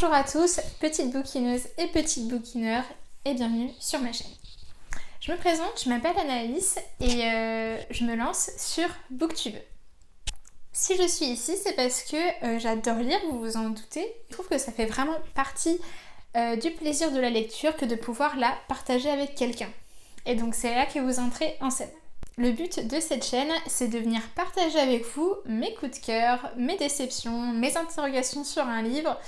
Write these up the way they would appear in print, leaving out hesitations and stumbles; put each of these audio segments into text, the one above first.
Bonjour à tous, petites bouquineuses et petites bouquineurs, et bienvenue sur ma chaîne. Je me présente, je m'appelle Anaïs et je me lance sur Booktube. Si je suis ici, c'est parce que j'adore lire, vous vous en doutez. Je trouve que ça fait vraiment partie du plaisir de la lecture que de pouvoir la partager avec quelqu'un. Et donc c'est là que vous entrez en scène. Le but de cette chaîne, c'est de venir partager avec vous mes coups de cœur, mes déceptions, mes interrogations sur un livre,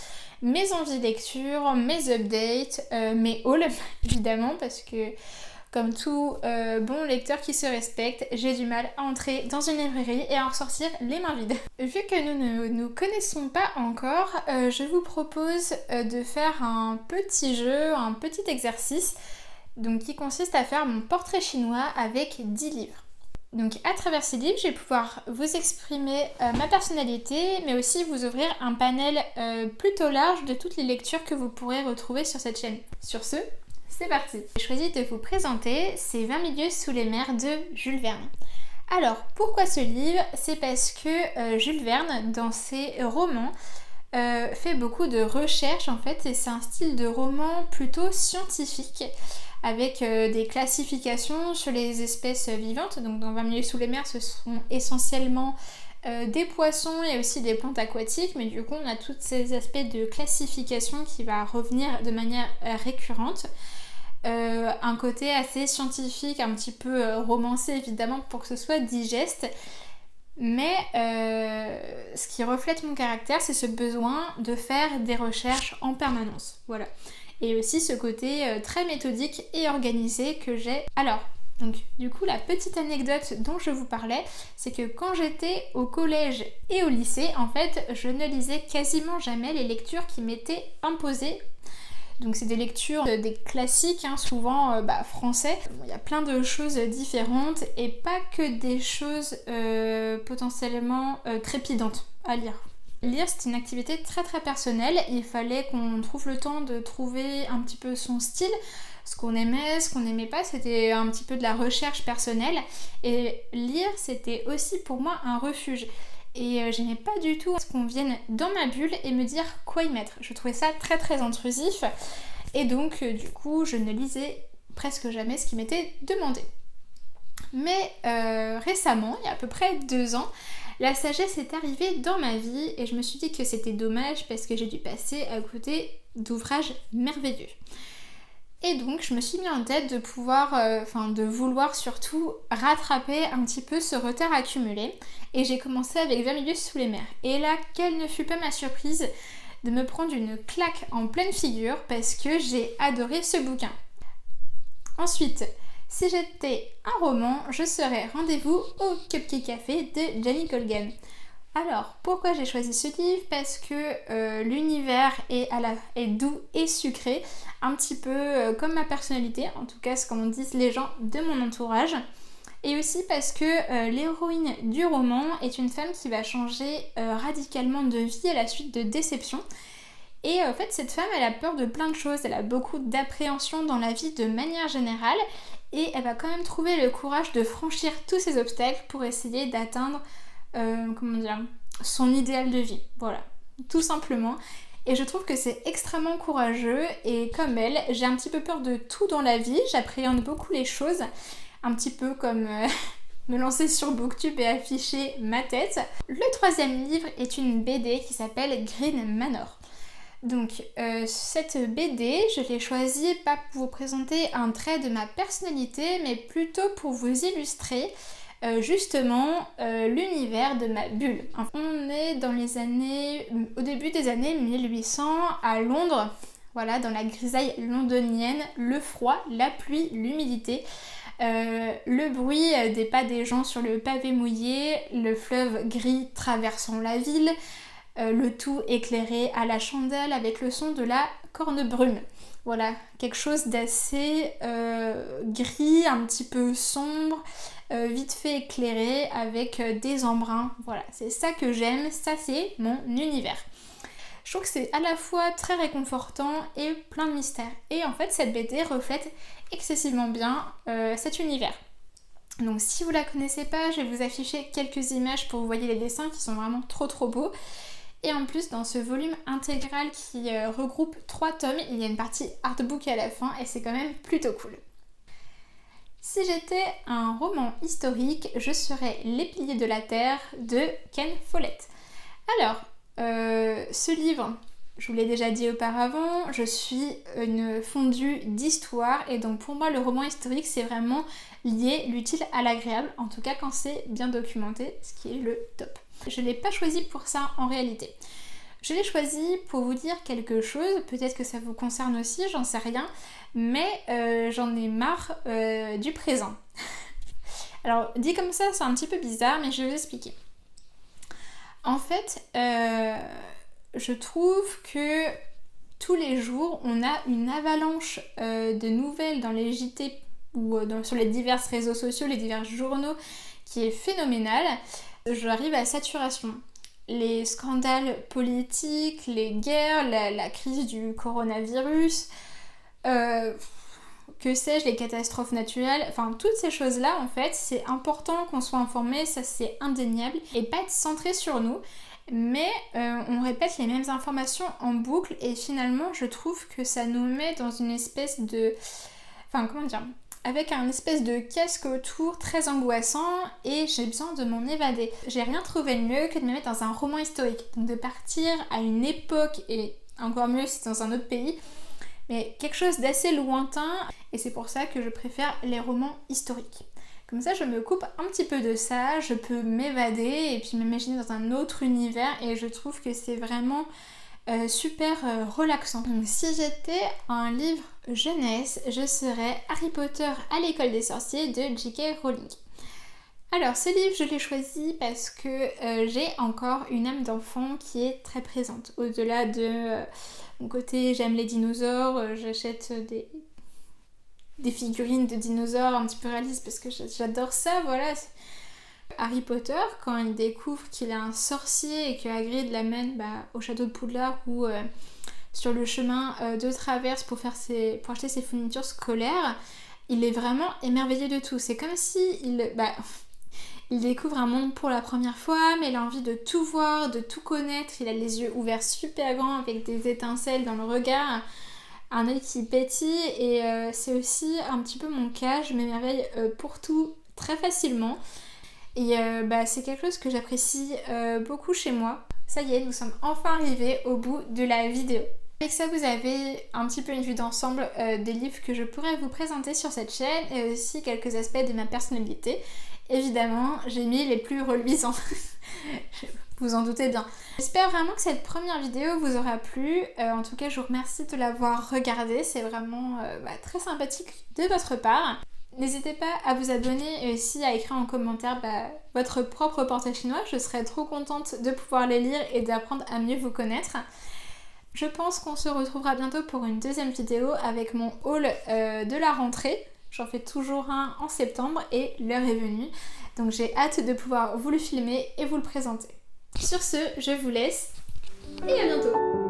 mes envies de lecture, mes updates, mes hauls, évidemment, parce que comme tout bon lecteur qui se respecte, j'ai du mal à entrer dans une librairie et à en ressortir les mains vides. Vu que nous ne nous connaissons pas encore, je vous propose de faire un petit jeu, un petit exercice donc qui consiste à faire mon portrait chinois avec 10 livres. Donc à travers ces livres, je vais pouvoir vous exprimer ma personnalité, mais aussi vous ouvrir un panel plutôt large de toutes les lectures que vous pourrez retrouver sur cette chaîne. Sur ce, c'est parti. J'ai choisi de vous présenter ces 20 milieux sous les mers de Jules Verne. Alors, pourquoi ce livre? C'est parce que Jules Verne, dans ses romans, fait beaucoup de recherches en fait, et c'est un style de roman plutôt scientifique, avec des classifications sur les espèces vivantes. Donc dans 20 milieux sous les mers, ce sont essentiellement des poissons et aussi des plantes aquatiques, mais du coup on a tous ces aspects de classification qui va revenir de manière récurrente. Un côté assez scientifique, un petit peu romancé évidemment pour que ce soit digeste. Mais ce qui reflète mon caractère, c'est ce besoin de faire des recherches en permanence. Voilà. Et aussi ce côté très méthodique et organisé que j'ai. Alors, donc du coup, la petite anecdote dont je vous parlais, c'est que quand j'étais au collège et au lycée, en fait, je ne lisais quasiment jamais les lectures qui m'étaient imposées. Donc c'est des lectures, des classiques, hein, souvent français. Il y a plein de choses différentes et pas que des choses potentiellement trépidantes à lire. Lire, c'est une activité très très personnelle. Il fallait qu'on trouve le temps de trouver un petit peu son style, ce qu'on aimait, ce qu'on n'aimait pas. C'était un petit peu de la recherche personnelle. Et lire, c'était aussi pour moi un refuge. Et j'aimais pas du tout qu'on vienne dans ma bulle et me dire quoi y mettre. Je trouvais ça très très intrusif. Et donc du coup, je ne lisais presque jamais ce qui m'était demandé. Mais récemment, il y a à peu près 2 ans, la sagesse est arrivée dans ma vie et je me suis dit que c'était dommage parce que j'ai dû passer à côté d'ouvrages merveilleux. Et donc je me suis mis en tête de pouvoir, de vouloir surtout rattraper un petit peu ce retard accumulé. Et j'ai commencé avec 20 milieux sous les mers. Et là, quelle ne fut pas ma surprise de me prendre une claque en pleine figure parce que j'ai adoré ce bouquin. Ensuite, si j'étais un roman, je serais Rendez-vous au Cupcake Café de Jenny Colgan. Alors, pourquoi j'ai choisi ce livre? Parce que l'univers est doux et sucré, un petit peu comme ma personnalité, en tout cas ce qu'en disent les gens de mon entourage. Et aussi parce que l'héroïne du roman est une femme qui va changer radicalement de vie à la suite de déceptions. Et en fait, cette femme, elle a peur de plein de choses, elle a beaucoup d'appréhension dans la vie de manière générale, et elle va quand même trouver le courage de franchir tous ces obstacles pour essayer d'atteindre son idéal de vie. Voilà, tout simplement. Et je trouve que c'est extrêmement courageux, et comme elle, j'ai un petit peu peur de tout dans la vie, j'appréhende beaucoup les choses, un petit peu comme me lancer sur Booktube et afficher ma tête. Le 3e livre est une BD qui s'appelle Green Manor. Donc cette BD, je l'ai choisie pas pour vous présenter un trait de ma personnalité, mais plutôt pour vous illustrer justement l'univers de ma bulle. On est dans au début des années 1800 à Londres, voilà, dans la grisaille londonienne, le froid, la pluie, l'humidité, le bruit des pas des gens sur le pavé mouillé, le fleuve gris traversant la ville, le tout éclairé à la chandelle avec le son de la corne-brume. Voilà, quelque chose d'assez gris, un petit peu sombre, vite fait éclairé avec des embruns. Voilà, c'est ça que j'aime, ça c'est mon univers. Je trouve que c'est à la fois très réconfortant et plein de mystères. Et en fait, cette BD reflète excessivement bien cet univers. Donc si vous la connaissez pas, je vais vous afficher quelques images pour que vous voyez les dessins qui sont vraiment trop trop beaux. Et en plus, dans ce volume intégral qui regroupe 3 tomes, il y a une partie artbook à la fin et c'est quand même plutôt cool. Si j'étais un roman historique, je serais Les Piliers de la Terre de Ken Follett. Alors, ce livre, je vous l'ai déjà dit auparavant, je suis une fondue d'histoire et donc pour moi le roman historique c'est vraiment lier l'utile à l'agréable, en tout cas quand c'est bien documenté, ce qui est le top. Je ne l'ai pas choisi pour ça en réalité. Je l'ai choisi pour vous dire quelque chose, peut-être que ça vous concerne aussi, j'en sais rien, mais j'en ai marre du présent. Alors dit comme ça c'est un petit peu bizarre, mais je vais vous expliquer. En fait, je trouve que tous les jours, on a une avalanche de nouvelles dans les JT ou sur les divers réseaux sociaux, les divers journaux, qui est phénoménale. J'arrive à saturation. Les scandales politiques, les guerres, la crise du coronavirus, que sais-je, les catastrophes naturelles, enfin toutes ces choses-là en fait, c'est important qu'on soit informé, ça c'est indéniable, et pas être centré sur nous. Mais on répète les mêmes informations en boucle et finalement je trouve que ça nous met dans une espèce de... Enfin comment dire, avec un espèce de casque autour très angoissant et j'ai besoin de m'en évader. J'ai rien trouvé de mieux que de me mettre dans un roman historique, donc de partir à une époque et encore mieux si c'est dans un autre pays, mais quelque chose d'assez lointain et c'est pour ça que je préfère les romans historiques. Comme ça, je me coupe un petit peu de ça, je peux m'évader et puis m'imaginer dans un autre univers et je trouve que c'est vraiment super relaxant. Donc si j'étais un livre jeunesse, je serais Harry Potter à l'école des sorciers de J.K. Rowling. Alors ce livre, je l'ai choisi parce que j'ai encore une âme d'enfant qui est très présente. Au-delà de mon côté j'aime les dinosaures, j'achète des figurines de dinosaures un petit peu réalistes parce que j'adore ça, voilà. Harry Potter, quand il découvre qu'il est un sorcier et que Hagrid l'amène au château de Poudlard ou sur le chemin de traverse pour acheter ses fournitures scolaires, il est vraiment émerveillé de tout. C'est comme si il découvre un monde pour la première fois, mais il a envie de tout voir, de tout connaître. Il a les yeux ouverts super grands avec des étincelles dans le regard, un œil qui pétille et c'est aussi un petit peu mon cas, je m'émerveille pour tout très facilement et c'est quelque chose que j'apprécie beaucoup chez moi. Ça y est, nous sommes enfin arrivés au bout de la vidéo. Avec ça, vous avez un petit peu une vue d'ensemble des livres que je pourrais vous présenter sur cette chaîne et aussi quelques aspects de ma personnalité. Évidemment, j'ai mis les plus reluisants. Vous en doutez bien. J'espère vraiment que cette première vidéo vous aura plu. En tout cas, je vous remercie de l'avoir regardée. C'est vraiment très sympathique de votre part. N'hésitez pas à vous abonner et aussi à écrire en commentaire votre propre portrait chinois. Je serais trop contente de pouvoir les lire et d'apprendre à mieux vous connaître. Je pense qu'on se retrouvera bientôt pour une deuxième vidéo avec mon haul de la rentrée. J'en fais toujours un en septembre et l'heure est venue. Donc j'ai hâte de pouvoir vous le filmer et vous le présenter. Sur ce, je vous laisse et à bientôt!